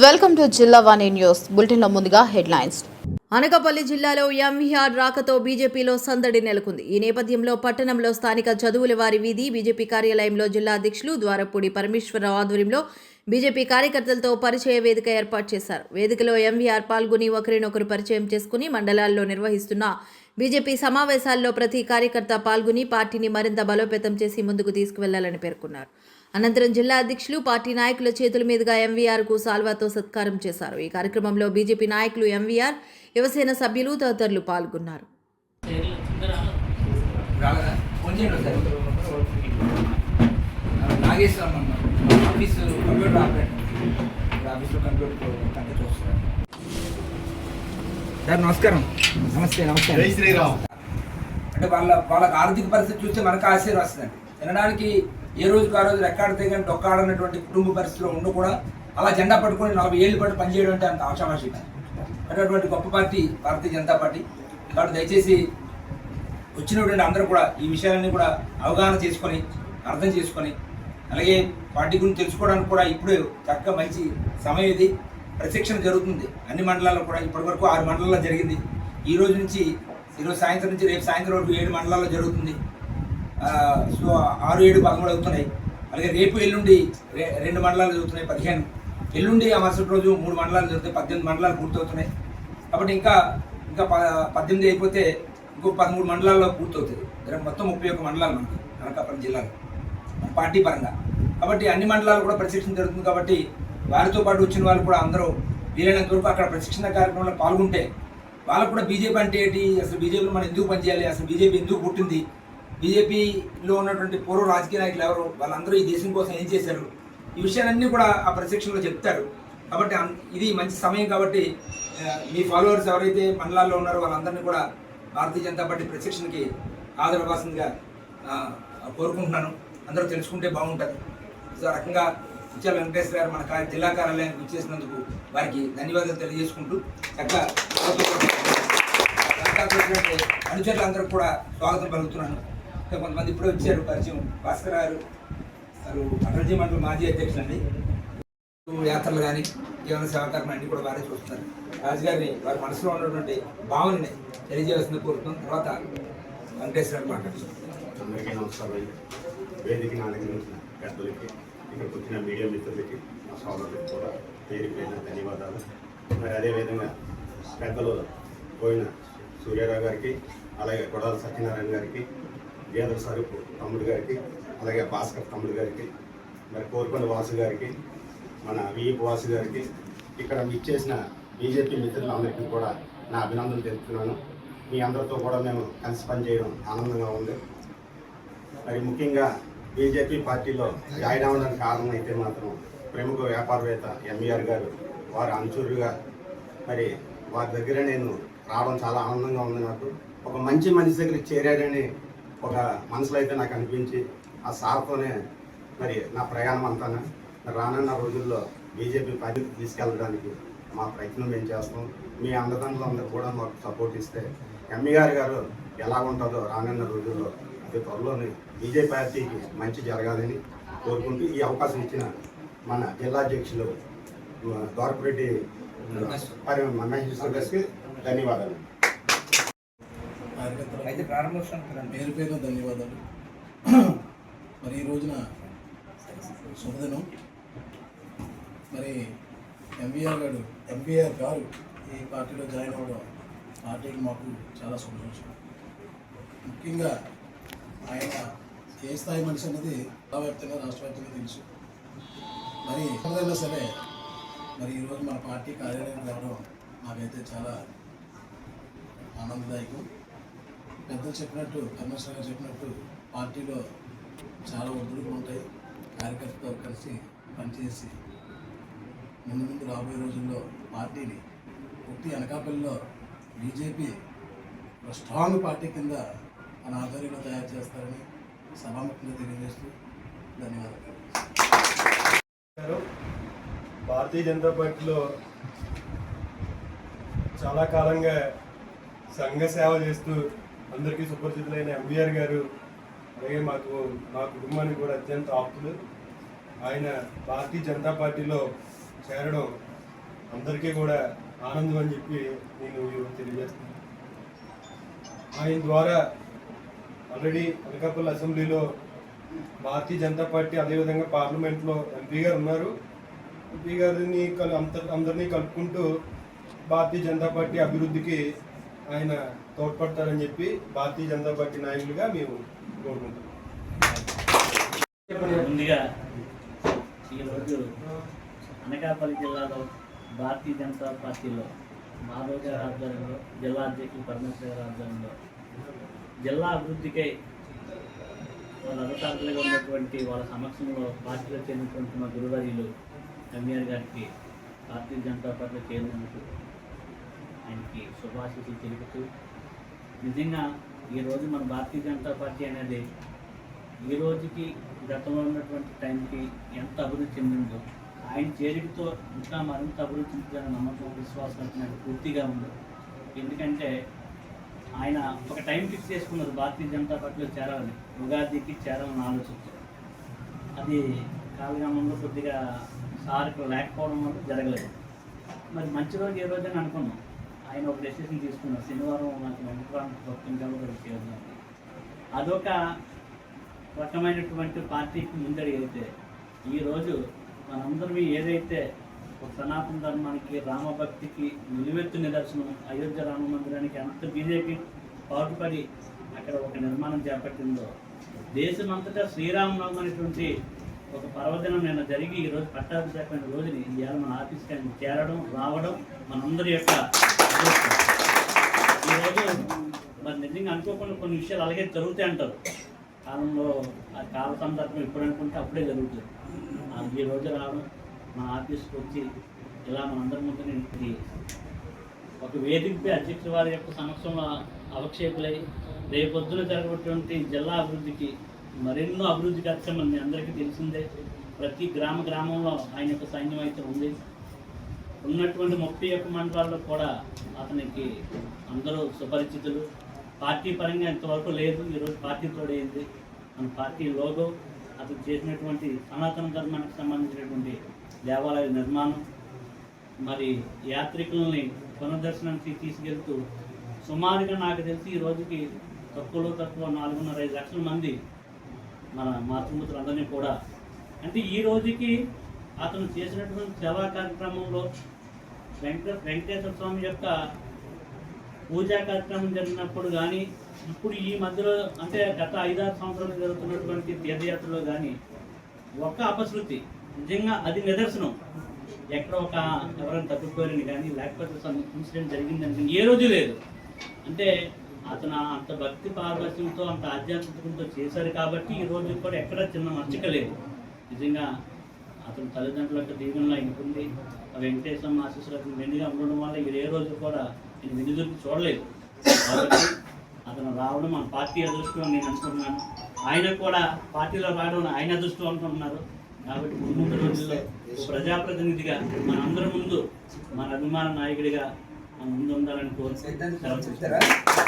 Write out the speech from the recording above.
Welcome to జిల్లా వాణి news బులెటిన్లో ముందుగా హెడ్లైన్స్. అనకాపల్లి జిల్లాలో ఎంవీఆర్ రాకతో బీజేపీలో సందడి నెలకొంది. ఈ నేపథ్యంలో పట్టణంలో స్థానిక చదువుల వారి వీధి బీజేపీ కార్యాలయంలో జిల్లా అధ్యక్షులు ద్వారపూడి పరమేశ్వరరావు ఆధ్వర్యంలో బీజేపీ కార్యకర్తలతో పరిచయ వేదిక ఏర్పాటు చేశారు. వేదికలో ఎంవీఆర్ పాల్గొని ఒకరినొకరు పరిచయం చేసుకుని మండలాల్లో నిర్వహిస్తున్న బీజేపీ సమావేశాల్లో ప్రతి కార్యకర్త పాల్గొని పార్టీని మరింత బలోపేతం చేసి ముందుకు తీసుకువెళ్లాలని పేర్కొన్నారు. అనంతరం జిల్లా అధ్యక్షులు పార్టీ నాయకుల చేతుల మీదుగా ఎంవీఆర్కు సాల్వాతో సత్కారం చేశారు. ఈ కార్యక్రమంలో బీజేపీ నాయకులు, ఎంవీఆర్ యువసేన సభ్యులు తదితరులు పాల్గొన్నారు. నమస్కారం. నమస్తే. జై శ్రీరామ్. అంటే వాళ్ళకి ఆర్థిక పరిస్థితి చూస్తే మనకు ఆశ్చర్యం వస్తుందండి. తినడానికి ఏ రోజుకు ఆ రోజు రెక్కాడితే కానీ డొక్కాడనటువంటి కుటుంబ పరిస్థితిలో ఉండి కూడా అలా జెండా పట్టుకొని 40 ఏళ్ళు పాటు పనిచేయడం అంటే అంత ఆషామాషి అటువంటి గొప్ప పార్టీ భారతీయ జనతా పార్టీ. కాబట్టి దయచేసి వచ్చినటువంటి అందరూ కూడా ఈ విషయాలన్నీ కూడా అవగాహన చేసుకొని అర్థం చేసుకొని అలాగే పార్టీ గురించి తెలుసుకోవడానికి కూడా ఇప్పుడు చక్కగా మంచి సమయం ఇది. ప్రశిక్షణ జరుగుతుంది అన్ని మండలాల్లో కూడా. ఇప్పటివరకు 6 మండలాల్లో జరిగింది. ఈరోజు నుంచి ఈరోజు సాయంత్రం నుంచి రేపు సాయంత్రం వరకు 7 మండలాల్లో జరుగుతుంది. సో 6, 7, 13 అవుతున్నాయి. అలాగే రేపు ఎల్లుండి 2 మండలాలు జరుగుతున్నాయి. 15 ఎల్లుండి ఆ మరుసటి రోజు 3 మండలాలు జరుగుతాయి. 18 మండలాలు పూర్తవుతున్నాయి. కాబట్టి ఇంకా 18 అయిపోతే ఇంకొక 13 మండలాల్లో పూర్తవుతుంది. మొత్తం 31 మండలాలు మనకి అనకాపల్లి జిల్లాలో పార్టీ పరంగా. కాబట్టి అన్ని మండలాలు కూడా ప్రశిక్షణ జరుగుతుంది. కాబట్టి వారితో పాటు వచ్చిన వాళ్ళు కూడా అందరూ వీలైనంత వరకు అక్కడ ప్రశిక్షణ కార్యక్రమంలో పాల్గొంటే వాళ్ళకు కూడా బీజేపీ అంటే ఏంటి, అసలు బీజేపీలో మనం ఎందుకు పనిచేయాలి, అసలు బీజేపీ ఎందుకు పుట్టింది, బీజేపీలో ఉన్నటువంటి పూర్వ రాజకీయ నాయకులు ఎవరు, వాళ్ళందరూ ఈ దేశం కోసం ఏం చేశారు, ఈ విషయాలన్నీ కూడా ఆ ప్రశిక్షణలో చెప్తారు. కాబట్టి ఇది మంచి సమయం. కాబట్టి మీ ఫాలోవర్స్ ఎవరైతే మండలాల్లో ఉన్నారో వాళ్ళందరినీ కూడా భారతీయ జనతా పార్టీ ప్రశిక్షణకి హాజరవ్వాల్సిందిగా కోరుకుంటున్నాను. అందరూ తెలుసుకుంటే బాగుంటుంది. సో ఆ రకంగా ముత్యాల వెంకటేశ్వర గారు మన జిల్లా కార్యాలయానికి ఇచ్చేసినందుకు వారికి ధన్యవాదాలు తెలియజేసుకుంటూ చక్కగా అనుచరులందరూ కూడా స్వాగతం పలుకుతున్నాను. కొంతమంది ఇప్పుడే వచ్చారు పరిచయం. భాస్కర్ గారు అటల్జీ మండలి మాజీ అధ్యక్షులు అండి. యాత్రలు కానీ జీవన సేవాకారం అన్ని కూడా వారే చూస్తున్నారు. రాజుగారిని వారి మనసులో ఉన్నటువంటి భావనని తెలియజేయాల్సింది కోరుతున్నాం. తర్వాత వెంకటేశ్వర గారు మాట్లాడుతున్నారు. అందరికీ నమస్కారం. వేదికని ఆనందించిన పెద్దలకి, ఇక్కడికి వచ్చిన మీడియా మిత్రులకి, మా సోదరులకి కూడా పేరు పేరున ధన్యవాదాలు. మరి అదేవిధంగా పెద్దలు పోయిన సూర్యారావు గారికి, అలాగే కొడాల సత్యనారాయణ గారికి, గేదల సరుపు తమ్ముడు గారికి, అలాగే భాస్కర్ తమ్ముడు గారికి, మరి కోరుకొండ వాసు గారికి, మన విఈపి వాసు గారికి, ఇక్కడ ఇచ్చేసిన బీజేపీ మిత్రులందరికీ కూడా నా అభినందనలు తెలుపుతున్నాను. మీ అందరితో కూడా మేము కలిసి పనిచేయడం ఆనందంగా ఉంది. మరి ముఖ్యంగా బీజేపీ పార్టీలో జాయిన్ అవ్వడానికి కారణం అయితే మాత్రం ప్రముఖ వ్యాపారవేత్త ఎంవీఆర్ గారు, వారి అనుచరుగా మరి వారి దగ్గర నేను రావడం చాలా ఆనందంగా ఉంది. నాకు ఒక మంచి మనిషి దగ్గర చేరాడని ఒక మనసులో అయితే నాకు అనిపించి ఆ సార్తోనే మరి నా ప్రయాణం అంతా రానున్న రోజుల్లో బీజేపీ పార్టీకి తీసుకెళ్ళడానికి మా ప్రయత్నం మేము చేస్తాం. మీ అందరూ కూడా మాకు సపోర్ట్ ఇస్తే ఎంవీఆర్ గారు ఎలా ఉంటుందో రానున్న రోజుల్లో అతి త్వరలోనే బీజేపీ పార్టీకి మంచి జరగాలని కోరుకుంటూ ఈ అవకాశం ఇచ్చిన మన జిల్లా అధ్యక్షులు ద్వారపురెడ్డి మహేశ్వర గారికి ధన్యవాదాలు. పేరు పేరున ధన్యవాదాలు. మరి ఈ రోజున శుభదినం. మరి ఎంవీఆర్ గారు ఈ పార్టీలో జాయిన్ అవ్వడం పార్టీకి మాకు చాలా సంతోషం. ముఖ్యంగా ఆయన ఏ స్థాయి మనిషి అనేది వ్యాప్తంగా రాష్ట్ర వ్యాప్తంగా తెలుసు. మరి ఎవరైనా సరే మరి ఈరోజు మన పార్టీ కార్యాలయం రావడం నాకైతే చాలా ఆనందదాయకం. పెద్దలు చెప్పినట్టు, కమిషనర్ గారు చెప్పినట్టు పార్టీలో చాలా ఒత్తిడులు ఉంటాయి. కార్యకర్తలతో కలిసి పనిచేసి ముందు రాబోయే రోజుల్లో పార్టీని పూర్తి అనకాపల్లిలో బీజేపీ ఒక స్ట్రాంగ్ పార్టీ కింద మన ఆధ్వర్యంలో తయారు చేస్తారని సభాముఖంగా తెలియజేస్తూ ధన్యవాదాలు. భారతీయ జనతా పార్టీలో చాలా కాలంగా సంఘ సేవ చేస్తూ అందరికీ సుపరిచితులైన ఎంవీఆర్ గారు, అలాగే మా కుటుంబానికి కూడా అత్యంత ఆప్తులు. ఆయన భారతీయ జనతా పార్టీలో చేరడం అందరికీ కూడా ఆనందం అని చెప్పి నేను ఈరోజు తెలియజేస్తున్నాను. ఆయన ద్వారా ఆల్రెడీ అనకాపల్లి అసెంబ్లీలో భారతీయ జనతా పార్టీ, అదేవిధంగా పార్లమెంట్లో ఎంపీ గారు ఉన్నారు. ఎంపీ గారిని అందరినీ కలుపుకుంటూ భారతీయ జనతా పార్టీ అభివృద్ధికి ఆయన తోడ్పడతారని చెప్పి భారతీయ జనతా పార్టీ నాయకులుగా మేము కోరుకుంటున్నాం. ముందుగా ఈరోజు అనకాపల్లి జిల్లాలో భారతీయ జనతా పార్టీలో మాధవ్ గారి ఆధ్వర్యంలో, జిల్లా అధ్యక్షులు పరమేశ్వర గారి ఆధ్వర్యంలో జిల్లా అభివృద్ధికై వాళ్ళ అధికారులుగా ఉన్నటువంటి వాళ్ళ సమక్షంలో పార్టీలో చేరినటువంటి మా గురువర్యులు ఎంవీఆర్ గారికి భారతీయ జనతా పార్టీలో చేరినందుకు ఆయనకి శుభాశీస్సులు తెలుపుతూ, నిజంగా ఈరోజు మన భారతీయ జనతా పార్టీ అనేది ఈ రోజుకి గతంలో ఉన్నటువంటి టైంకి ఎంత అభివృద్ధి చెందిందో, ఆయన చేరికతో ఇంకా మరింత అభివృద్ధి చెందుతుందనే నమ్మకం, విశ్వాసం నాకు పూర్తిగా ఉంది. ఎందుకంటే ఆయన ఒక టైం ఫిక్స్ చేసుకున్నారు భారతీయ జనతా పార్టీలో చేరాలని, ఉగాదికి చేరాలని ఆలోచించారు. అది కాలక్రమంలో కొద్దిగా సార్ ఇక్కడ లేకపోవడం వల్ల జరగలేదు. మరి మంచి రోజు ఏ రోజని అనుకున్నాం. ఆయన ఒక డెసిషన్ తీసుకున్నారు, శనివారం నాకు వెంకటరామకృష్ణ చేద్దాం. అదొక రకమైనటువంటి పార్టీకి ముందడి అయితే ఈరోజు మనందరం ఏదైతే ఒక సనాతన ధర్మానికి, రామభక్తికి నిలువెత్తు నిదర్శనం అయోధ్య రామ మందిరానికి ఎంత బీజేపీ పాటుపడి అక్కడ ఒక నిర్మాణం చేపట్టిందో, దేశమంతటా శ్రీరామనవమి అనేటువంటి ఒక పర్వదినం నిన్న జరిగి ఈరోజు పట్టాభిషేకమైన రోజుని ఇవాళ మన ఆఫీస్కి ఆయన చేరడం, రావడం మనందరి యొక్క అదృష్టం. ఈరోజు మరి నిజంగా అనుకోకుండా కొన్ని విషయాలు అలాగే జరుగుతాయి అంటారు. కాలంలో ఆ కాల సందర్భం ఎప్పుడు అనుకుంటే అప్పుడే జరుగుతుంది. ఈ రోజు రావడం, మా ఆఫీస్కి వచ్చి ఇలా మనందరి ముందు నేను ఒక వేదికపై అధ్యక్షుల వారి యొక్క సమక్షంలో అవక్షేపులై రేపొద్దున జరగబోయేటువంటి జిల్లా అభివృద్ధికి మరెన్నో అభివృద్ధి కార్యక్రమాలు మీ అందరికీ తెలిసిందే. ప్రతి గ్రామంలో ఆయన యొక్క సైన్యం అయితే ఉంది. ఉన్నటువంటి 31 మండలాల్లో కూడా అతనికి అందరూ సుపరిచితులు. పార్టీ పరంగా ఇంతవరకు లేదు, ఈరోజు పార్టీ తోడైంది. మన పార్టీ లోగో, అతను చేసినటువంటి సనాతన ధర్మానికి సంబంధించినటువంటి దేవాలయ నిర్మాణం, మరి యాత్రికులని పునర్దర్శనానికి తీసుకెళ్తూ సుమారుగా నాకు తెలిసి ఈ రోజుకి తక్కువ 4.5 లక్షల మంది మన మాతృమూర్తులందరినీ కూడా, అంటే ఈ రోజుకి అతను చేసినటువంటి సేవా కార్యక్రమంలో వెంకటేశ్వర స్వామి యొక్క పూజా కార్యక్రమం జరిగినప్పుడు కానీ, ఇప్పుడు ఈ మధ్యలో అంటే గత 5-6 సంవత్సరాలు జరుగుతున్నటువంటి తీర్థయాత్రలో కానీ ఒక్క అపశృతి, నిజంగా అది నిదర్శనం. ఎక్కడ ఒక ఎవరైనా తప్పిపోయారని కానీ, లేకపోతే ఇన్సిడెంట్ జరిగిందని ఏ రోజు లేదు. అంటే అతను అంత భక్తి పారవశ్యంతో, అంత ఆధ్యాత్మికంతో చేశారు కాబట్టి ఈ రోజు కూడా ఎక్కడ చిన్న మర్చిక లేదు. నిజంగా అతని తల్లిదండ్రుల యొక్క దీవెనలో ఆయనకుంది. వెంకటేశ్వర ఆశీస్సులకు మెండుగా ఉండడం వల్ల ఇది ఏ రోజు కూడా నేను వెనుదిరిగి చూడలేదు. కాబట్టి అతను రావడం మన పార్టీ అదృష్టం అని నేను అనుకుంటున్నాను. ఆయన కూడా పార్టీలో రావడం ఆయన అదృష్టం అనుకుంటున్నారు. కాబట్టి ముందు రోజుల్లో ప్రజాప్రతినిధిగా మనందరి ముందు, మన అభిమాన నాయకుడిగా మన ముందు ఉండాలని కోరుకుంటున్నాను.